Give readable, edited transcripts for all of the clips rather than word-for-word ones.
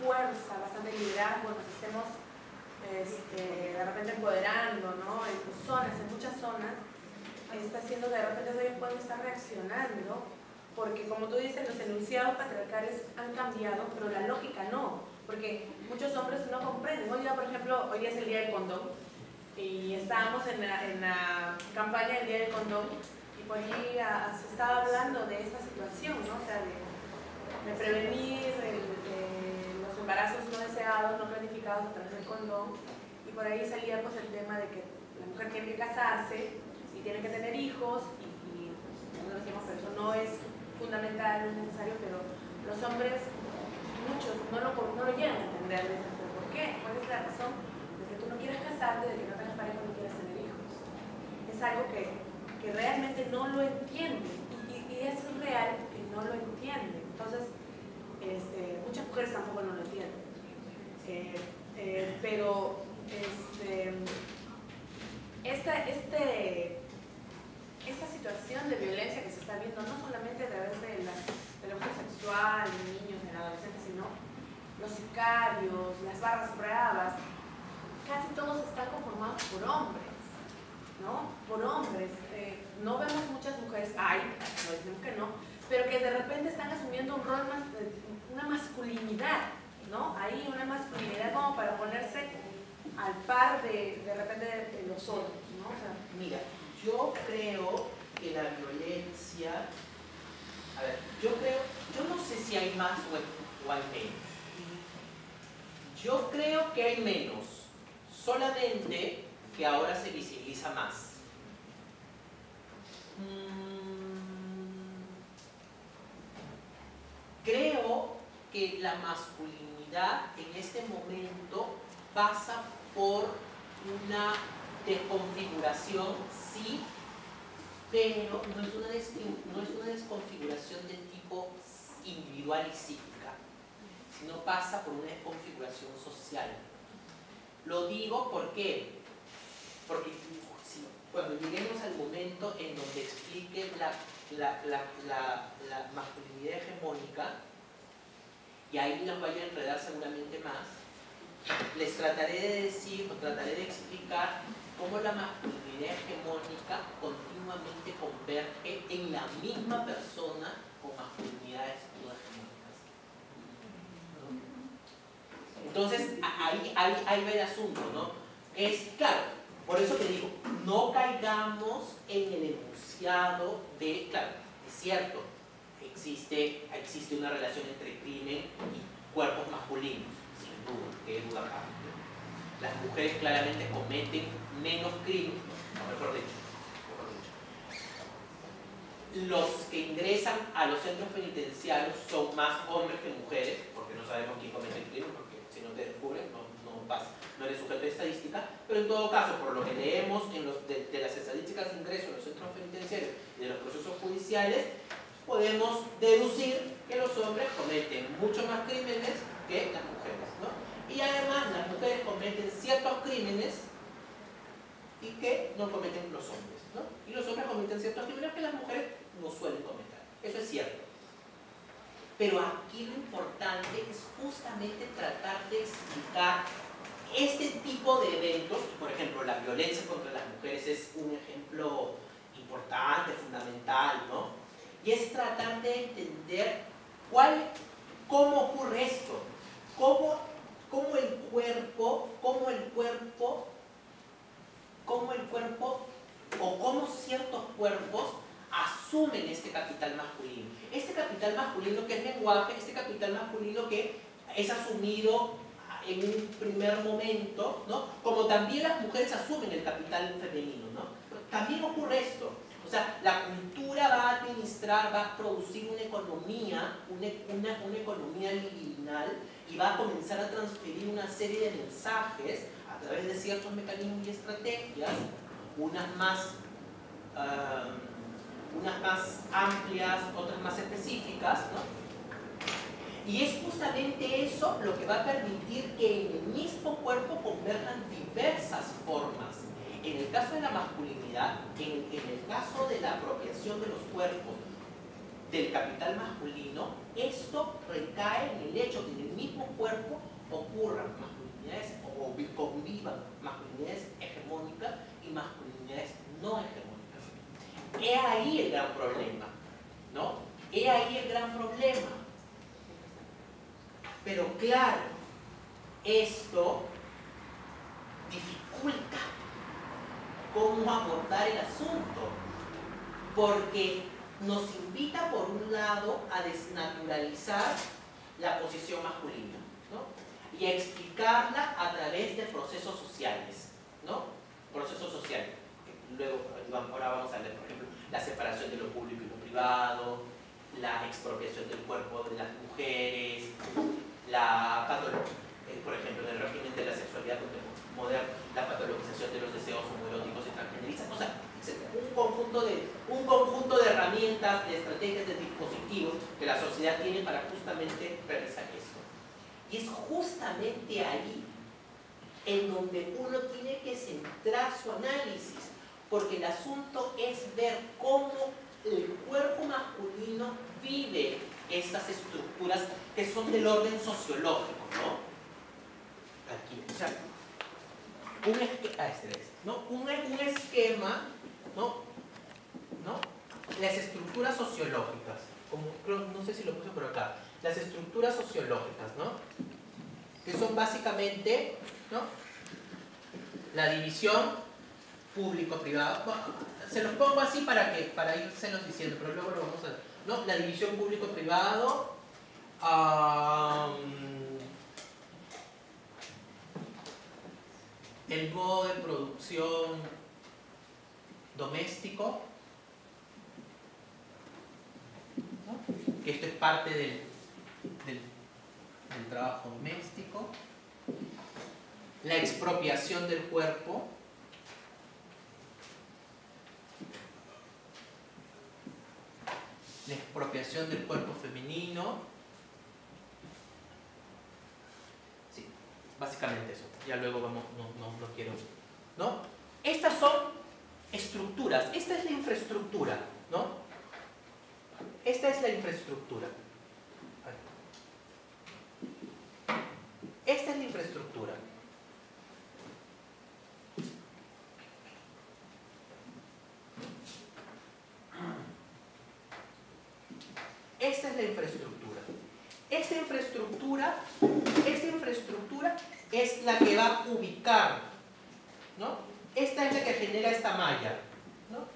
fuerza, bastante liderazgo, nos estemos de repente empoderando, ¿no? En zonas, en muchas zonas, está haciendo que de repente ellos pueden estar reaccionando, porque como tú dices, los enunciados patriarcales han cambiado, pero la lógica no, porque muchos hombres no comprenden. Hoy día, por ejemplo, hoy día es el Día del Condón, y estábamos en la campaña del Día del Condón, y por allí se estaba hablando de esta situación, ¿no? O sea, de prevenir los embarazos no deseados, no planificados a través del condón, y por ahí salía pues el tema de que la mujer tiene que casarse y tiene que tener hijos, y nosotros decimos que eso no es fundamental, no es necesario, pero los hombres, muchos, no lo llegan a entender. ¿Pero por qué? ¿Cuál es la razón de que tú no quieras casarte, de que no tengas pareja, no quieras tener hijos? Es algo que realmente no lo entienden, y es real que no lo entienden. Entonces, muchas mujeres tampoco no lo entienden. Pero esta situación de violencia que se está viendo, no solamente a través del abuso sexual en niños, en adolescentes, sino los sicarios, las barras bravas, casi todos están conformados por hombres, ¿no? Por hombres. No vemos muchas mujeres, no decimos que no, pero que de repente están asumiendo un rol más, una masculinidad, ¿no? Ahí una masculinidad como para ponerse al par de repente de los otros, ¿no? O sea, mira, yo creo que la violencia, a ver, yo no sé si hay más o hay menos. Yo creo que hay menos, solamente que ahora se visibiliza más. Creo que la masculinidad en este momento pasa por una desconfiguración, sí, pero no es una desconfiguración de tipo individual y psíquica, sino pasa por una desconfiguración social. Lo digo porque cuando lleguemos al momento en donde explique la masculinidad hegemónica, y ahí nos vaya a enredar seguramente más, les trataré de decir o trataré de explicar cómo la masculinidad hegemónica continuamente converge en la misma persona con masculinidades no hegemónicas. Entonces, ahí va el asunto, ¿no? Es claro, por eso te digo, no caigamos en el enunciado de, claro, es cierto, existe una relación entre crimen y cuerpos masculinos, sin duda, que duda cabe. Las mujeres claramente cometen menos crímenes, mejor dicho. Los que ingresan a los centros penitenciarios son más hombres que mujeres, porque no sabemos quién comete el crimen, porque si no te descubren, no pasa, no eres sujeto de estadística, pero en todo caso, por lo que leemos de las estadísticas de ingreso en los centros penitenciarios y de los procesos judiciales, podemos deducir que los hombres cometen mucho más crímenes que las mujeres, ¿no? Y además las mujeres cometen ciertos crímenes y que no cometen los hombres, ¿no? Y los hombres cometen ciertos crímenes que las mujeres no suelen cometer. Eso es cierto. Pero aquí lo importante es justamente tratar de explicar este tipo de eventos. Por ejemplo, la violencia contra las mujeres es un ejemplo importante, fundamental, ¿no? Y es tratar de entender cómo ocurre esto, cómo el cuerpo o cómo ciertos cuerpos asumen este capital masculino. Este capital masculino que es lenguaje, este capital masculino que es asumido en un primer momento, ¿no? Como también las mujeres asumen el capital femenino, ¿no? También ocurre esto. O sea, la cultura va a administrar, va a producir una economía libidinal, y va a comenzar a transferir una serie de mensajes a través de ciertos mecanismos y estrategias, unas más amplias, otras más específicas, ¿no? Y es justamente eso lo que va a permitir que en el mismo cuerpo converjan diversas formas. En el caso de la masculinidad, en el caso de la apropiación de los cuerpos del capital masculino, esto recae en el hecho de que en el mismo cuerpo ocurran masculinidades o convivan masculinidades hegemónicas y masculinidades no hegemónicas. He ahí el gran problema, ¿no? He ahí el gran problema. Pero claro, esto dificulta cómo abordar el asunto, porque nos invita por un lado a desnaturalizar la posición masculina, ¿no? Y a explicarla a través de procesos sociales, ¿no? Procesos sociales. Luego, ahora vamos a ver, por ejemplo, la separación de lo público y lo privado, la expropiación del cuerpo de las mujeres, por ejemplo, en el régimen de la sexualidad moderna, la patologización de los deseos homoeróticos y transgeneristas, o sea, un conjunto de herramientas, de estrategias, de dispositivos que la sociedad tiene para justamente realizar esto. Y es justamente ahí en donde uno tiene que centrar su análisis, porque el asunto es ver cómo el cuerpo masculino vive estas estructuras que son del orden sociológico, ¿no? Aquí, o sea, un esquema, ¿no? Las estructuras sociológicas, no sé si lo puse por acá, las estructuras sociológicas, ¿no? Que son básicamente, ¿no? La división público-privado. Bueno, se los pongo así para irselos diciendo, pero luego lo vamos a ver, ¿no? La división público-privado, el modo de producción doméstico, ¿no? Que esto es parte del trabajo doméstico, la expropiación del cuerpo, la expropiación del cuerpo femenino, sí, básicamente eso. Ya luego vamos, no quiero, ¿no? Estas son estructuras, esta es la infraestructura, ¿no? Esta es la infraestructura. Esta es la infraestructura. Esta es la infraestructura. Esta infraestructura es la que va a ubicar, ¿no? Esta es la que genera esta malla, ¿no?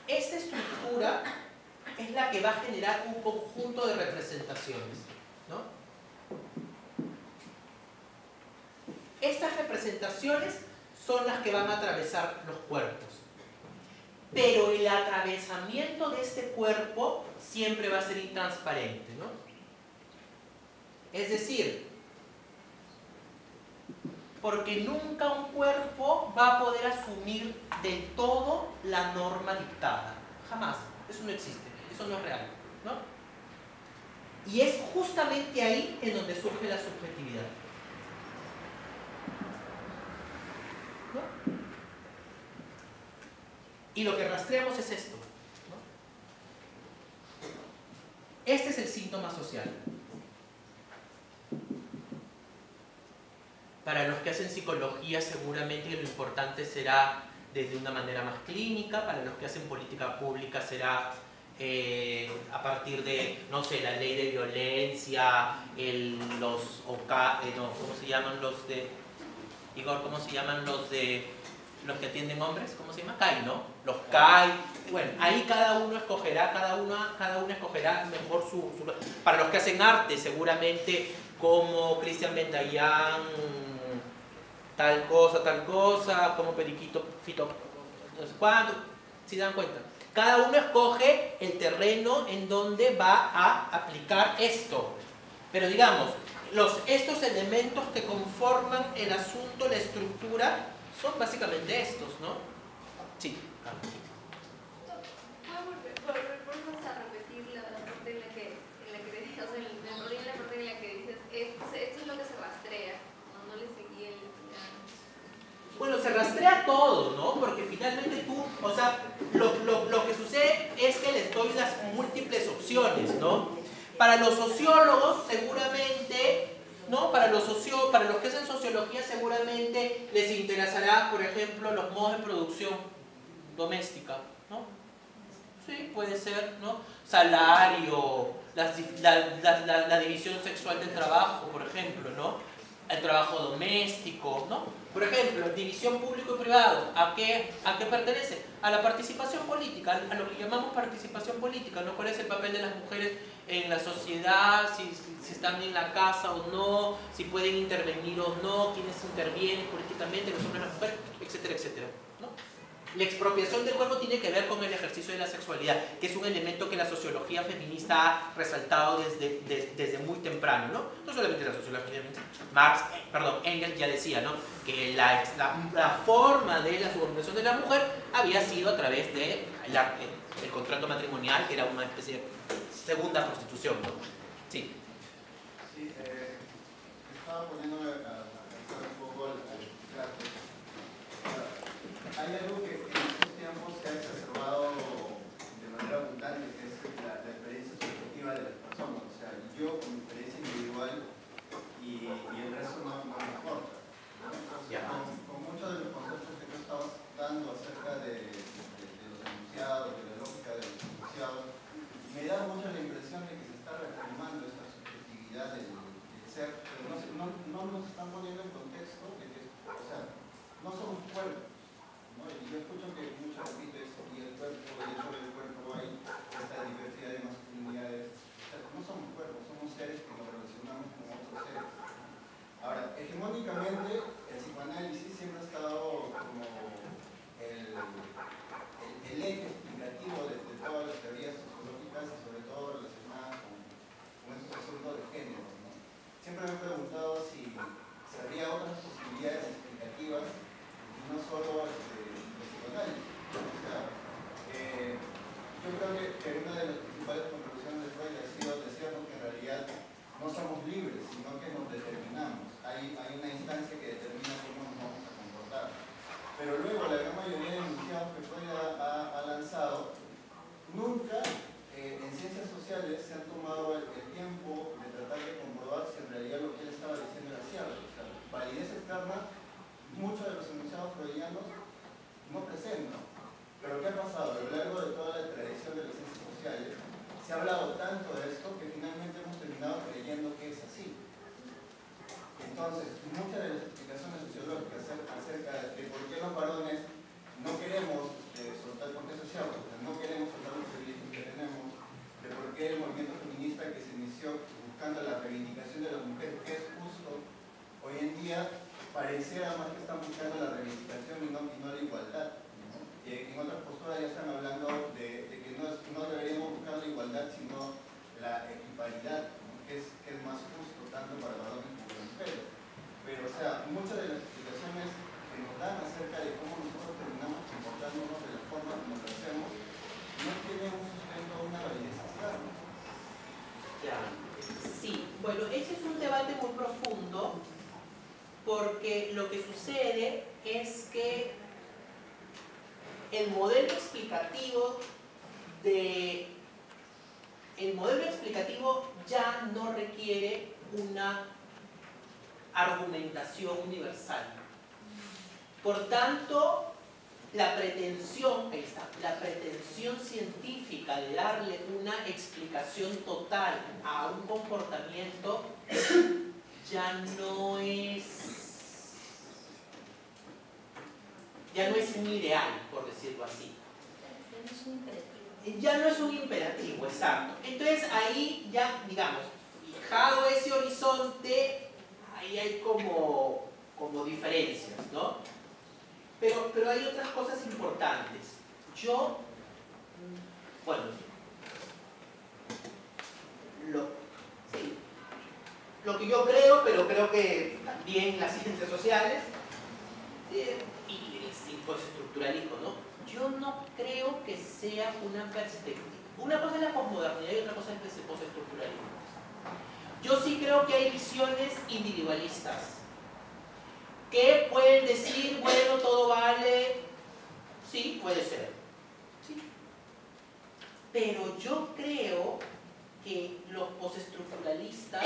Esta estructura es la que va a generar un conjunto de representaciones, ¿no? Estas representaciones son las que van a atravesar los cuerpos. Pero el atravesamiento de este cuerpo siempre va a ser intransparente, ¿no? Es decir, porque nunca un cuerpo va a poder asumir del todo la norma dictada. Jamás. Eso no existe. Eso no es real, ¿no? Y es justamente ahí en donde surge la subjetividad, ¿no? Y lo que rastreamos es esto, ¿no? Este es el síntoma social. Para los que hacen psicología seguramente lo importante será desde una manera más clínica, para los que hacen política pública será a partir de, no sé, la ley de violencia, ¿cómo se llaman los de, Igor, cómo se llaman los que atienden hombres? ¿Cómo se llama? CAI, ¿no? Los CAI. Bueno, ahí cada uno escogerá mejor su... Para los que hacen arte, seguramente como Cristian Bendayán, tal cosa, como Periquito, Fito, no sé cuánto, ¿sí se dan cuenta? Cada uno escoge el terreno en donde va a aplicar esto. Pero digamos, estos elementos que conforman el asunto, la estructura, son básicamente estos, ¿no? Sí. Volvemos a repetir la parte en la que dices, esto es lo que se rastrea. Bueno, se rastrea todo, ¿no? Porque finalmente tú, o sea, lo que sucede es que les doy las múltiples opciones, ¿no? Para los sociólogos, seguramente, ¿no? Para los que hacen sociología, seguramente les interesará, por ejemplo, los modos de producción doméstica, ¿no? Sí, puede ser, ¿no? Salario, la división sexual del trabajo, por ejemplo, ¿no? El trabajo doméstico, ¿no? Por ejemplo, división público y privado, ¿a qué pertenece? A la participación política, a lo que llamamos participación política, ¿no? ¿Cuál es el papel de las mujeres en la sociedad? Si están en la casa o no, si pueden intervenir o no, quiénes intervienen políticamente, los hombres, las mujeres, etcétera, etcétera, ¿no? La expropiación del cuerpo tiene que ver con el ejercicio de la sexualidad, que es un elemento que la sociología feminista ha resaltado desde muy temprano, ¿no? No solamente la sociología feminista, Engels ya decía, ¿no? Que la forma de la subordinación de la mujer había sido a través de el contrato matrimonial, que era una especie de segunda prostitución, ¿no? Sí. Sí, estaba poniéndome a pensar un poco al trato. Hay algo que en estos tiempos se ha exacerbado de manera abundante, que es la experiencia subjetiva de las personas. O sea, yo con mi experiencia individual y el resto no me importa, ¿no? Entonces, con muchos de los conceptos que tú estabas dando acerca de los enunciados, de la lógica de los enunciados, me da mucho la impresión de que se está reformando esta subjetividad del ser, pero no nos están poniendo en contexto de que, o sea, no somos cuerpos. Y yo escucho que mucho repite eso, y el cuerpo, y dentro del cuerpo hay esta diversidad de masculinidades. O sea, no somos cuerpos, somos seres que nos relacionamos con otros seres. Ahora, hegemónicamente, el psicoanálisis siempre ha estado como el eje explicativo de todas las teorías sociológicas y sobre todo relacionadas con estos asuntos de género, ¿no? Siempre me he preguntado si habría otras posibilidades explicativas y no solo o sea, yo creo que una de las principales conclusiones de Freud ha sido decirnos que en realidad no somos libres, sino que nos determinamos. Hay una instancia que determina cómo nos vamos a comportar. Pero luego la gran mayoría de enunciados que Freud ha lanzado, nunca en ciencias sociales se han tomado el tiempo de tratar de comprobar si en realidad lo que él estaba diciendo era cierto. O sea, validez externa, muchos de los enunciados freudianos no presenta. Pero ¿qué ha pasado? A lo largo de toda la tradición de las ciencias sociales se ha hablado tanto de esto que finalmente hemos terminado creyendo que es así. Entonces, muchas de las explicaciones sociológicas acerca de por qué los varones no queremos soltar, porque eso es cierto, no queremos soltar los privilegios que tenemos, de por qué el movimiento feminista que se inició buscando la reivindicación de las mujeres, que es justo hoy en día, pareciera más que están buscando la reivindicación y no la igualdad, ¿no? En otras posturas ya están hablando de que no deberíamos buscar la igualdad, sino la equiparidad, ¿no? que es más justo tanto para varones como para mujeres. Pero, o sea, muchas de las explicaciones que nos dan acerca de cómo nosotros terminamos comportándonos de la forma como lo hacemos, no tienen un sustento, una validez externa. Ya. Sí, bueno, ese es un debate muy profundo, porque lo que sucede es que el modelo explicativo ya no requiere una argumentación universal. Por tanto, la pretensión científica de darle una explicación total a un comportamiento ya no es un ideal, por decirlo así. Ya no es un imperativo, exacto. Entonces ahí ya, digamos, fijado ese horizonte, ahí hay como diferencias, ¿no? Pero hay otras cosas importantes. Lo que yo creo, pero creo que también las ciencias sociales y el postestructuralismo, ¿no? Yo no creo que sea una perspectiva. Una cosa es la posmodernidad y otra cosa es el postestructuralismo. Yo sí creo que hay visiones individualistas que pueden decir, bueno, todo vale. Sí, puede ser. Sí. Pero yo creo que los postestructuralistas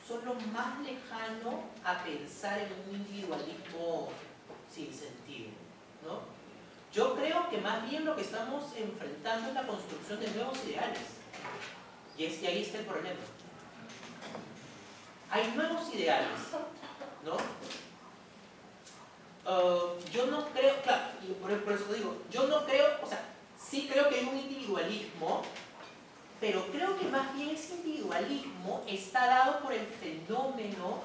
son los más lejanos a pensar en un individualismo sin sentido, ¿no? Yo creo que más bien lo que estamos enfrentando es la construcción de nuevos ideales. Y ahí está el problema. Hay nuevos ideales, ¿no? Yo no creo, claro, por eso digo, yo no creo, o sea, sí creo que hay un individualismo, pero creo que más bien ese individualismo está dado por el fenómeno,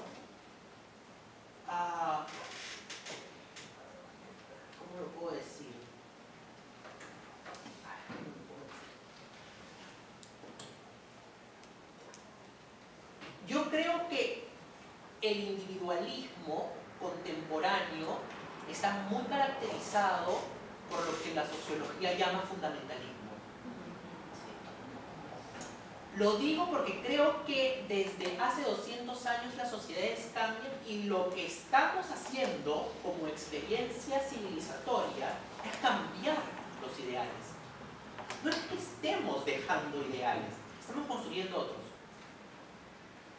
¿cómo lo puedo decir? Yo creo que el individualismo contemporáneo está muy caracterizado por lo que la sociología llama fundamentalismo. Lo digo porque creo que desde hace 200 años las sociedades cambian y lo que estamos haciendo como experiencia civilizatoria es cambiar los ideales. No es que estemos dejando ideales, estamos construyendo otros.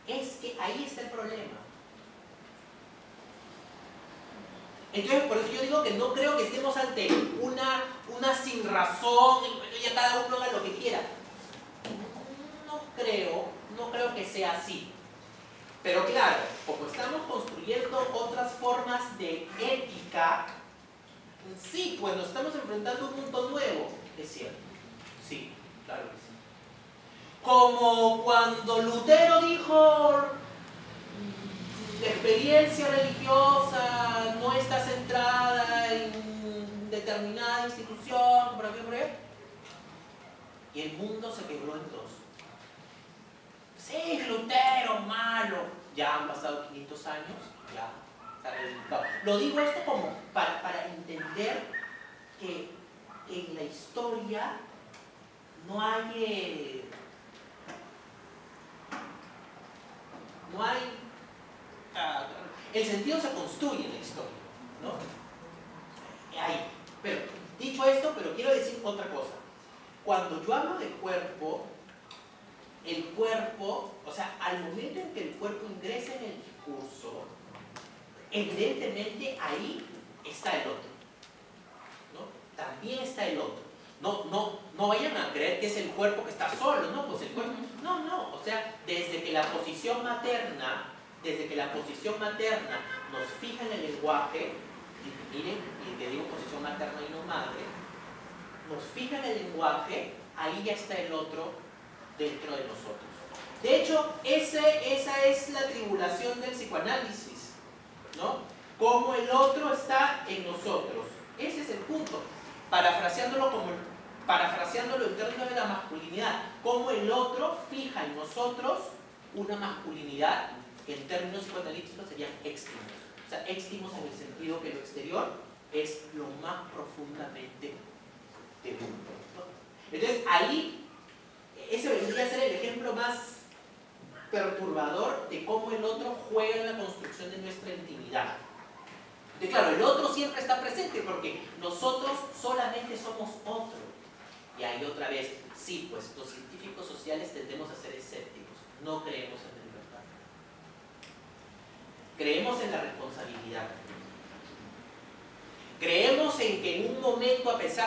Es que ahí está el problema. Entonces, por eso yo digo que no creo que estemos ante una sin razón, y ya cada uno haga lo que quiera. No creo que sea así. Pero claro, como estamos construyendo otras formas de ética, sí, pues nos estamos enfrentando a un mundo nuevo, es cierto. Sí, claro que sí. Como cuando Lutero dijo, la experiencia religiosa no está centrada en determinada institución, por ejemplo, y el mundo se quebró en dos. Sí, Lutero, malo. Ya han pasado 500 años, ya está reivindicado. Lo digo esto como para entender que en la historia no hay el sentido se construye en la historia, ¿no? Ahí. Pero, dicho esto, pero quiero decir otra cosa. Cuando yo hablo de cuerpo, el cuerpo, o sea, al momento en que el cuerpo ingresa en el discurso, evidentemente ahí está el otro, ¿no? También está el otro. No vayan a creer que es el cuerpo que está solo, ¿no? Pues el cuerpo, no, o sea, desde que la posición materna nos fija en el lenguaje, y miren, y te digo posición materna y no madre, nos fija en el lenguaje, ahí ya está el otro dentro de nosotros. De hecho, esa es la tribulación del psicoanálisis, ¿no? Cómo el otro está en nosotros. Ese es el punto. Parafraseándolo en términos de la masculinidad, cómo el otro fija en nosotros una masculinidad que en términos psicoanalíticos serían éxtimos. O sea, éxtimos en el sentido que lo exterior es lo más profundamente de uno, ¿no? Entonces, ahí, ese vendría a ser el ejemplo más perturbador de cómo el otro juega en la construcción de nuestra intimidad. Entonces, claro, el otro siempre está presente porque nosotros solamente somos otro. Y ahí otra vez, sí, pues los científicos sociales tendemos a ser escépticos, no creemos en la libertad. Creemos en la responsabilidad. Creemos en que en un momento, a pesar